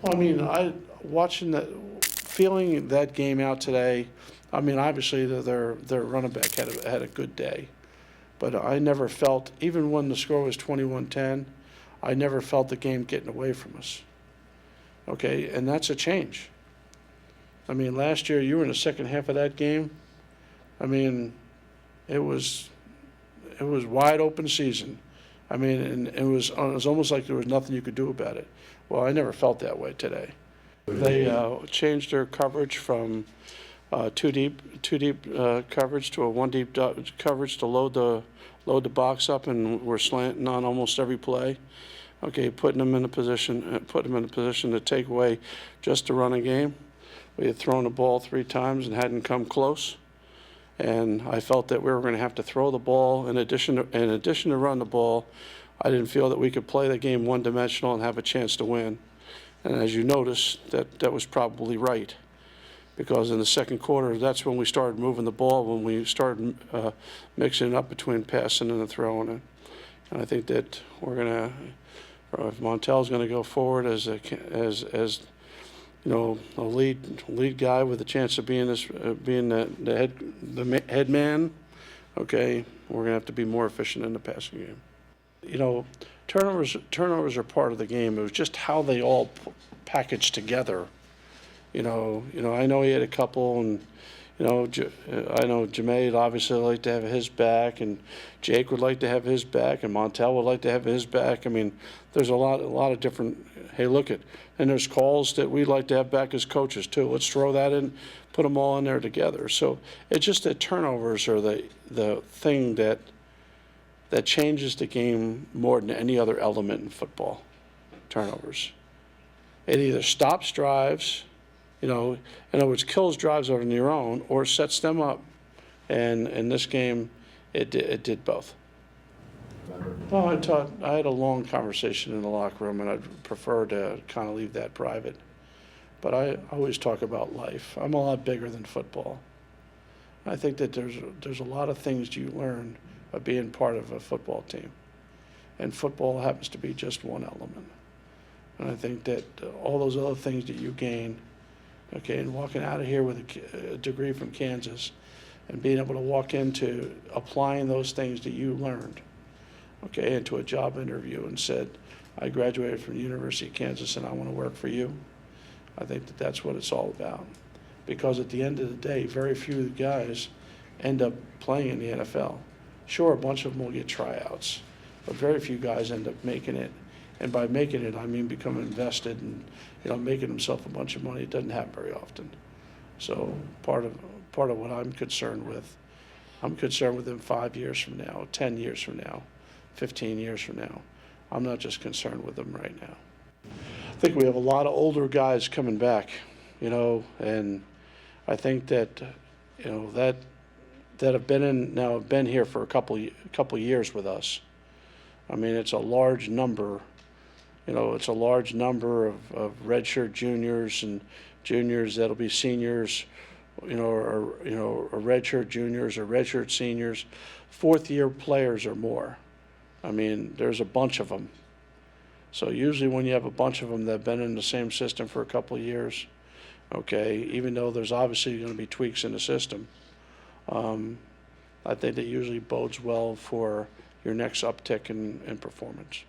Well, I mean, watching that, feeling that game out today. I mean, obviously their running back had a good day, but I never felt, even when the score was 21-10, I never felt the game getting away from us. Okay, and that's a change. I mean, last year you were in the second half of that game. I mean, it was it was wide open season. I mean, and it was almost like there was nothing you could do about it. Well, I never felt that way today. They changed their coverage from two deep coverage to a one deep coverage to load the box up, and we're slanting on almost every play. Okay, putting them in a position to take away just the running game. We had thrown the ball 3 times and hadn't come close, and I felt that we were going to have to throw the ball in addition to run the ball. I didn't feel that we could play the game one-dimensional and have a chance to win. And as you notice, that was probably right, because in the second quarter, that's when we started moving the ball, when we started mixing it up between passing and the throwing. And I think that we're going to, if Montel's going to go forward as you know, a lead guy with a chance of being the head man, okay, we're going to have to be more efficient in the passing game. You know, turnovers are part of the game. It was just how they all packaged together. I know he had a couple, and I know Jermaine obviously would like to have his back, and Jake would like to have his back, and Montel would like to have his back. I mean, there's a lot of different. Hey, look at, and there's calls that we'd like to have back as coaches too. Let's throw that in, put them all in there together. So it's just that turnovers are the thing that changes the game more than any other element in football. Turnovers. It either stops drives, in other words, kills drives on your own, or sets them up. And in this game, it did both. Well, I had a long conversation in the locker room, and I'd prefer to kind of leave that private. But I always talk about life. I'm a lot bigger than football. I think that there's a lot of things you learn by being part of a football team, and football happens to be just one element. And I think that all those other things that you gain, okay, and walking out of here with a degree from Kansas, and being able to walk into applying those things that you learned, okay, into a job interview and said, I graduated from the University of Kansas and I want to work for you. I think that that's what it's all about. Because at the end of the day, very few guys end up playing in the NFL. Sure, a bunch of them will get tryouts, but very few guys end up making it. And by making it, I mean becoming invested and making himself a bunch of money. It doesn't happen very often. So part of what I'm concerned with them 5 years from now, 10 years from now, 15 years from now. I'm not just concerned with them right now. I think we have a lot of older guys coming back, and I think that that have been here for a couple years with us. I mean, it's a large number. It's a large number of redshirt juniors and juniors that'll be seniors, or redshirt juniors or redshirt seniors, fourth-year players or more. I mean, there's a bunch of them. So usually when you have a bunch of them that have been in the same system for a couple of years, okay, even though there's obviously going to be tweaks in the system, I think that usually bodes well for your next uptick in performance.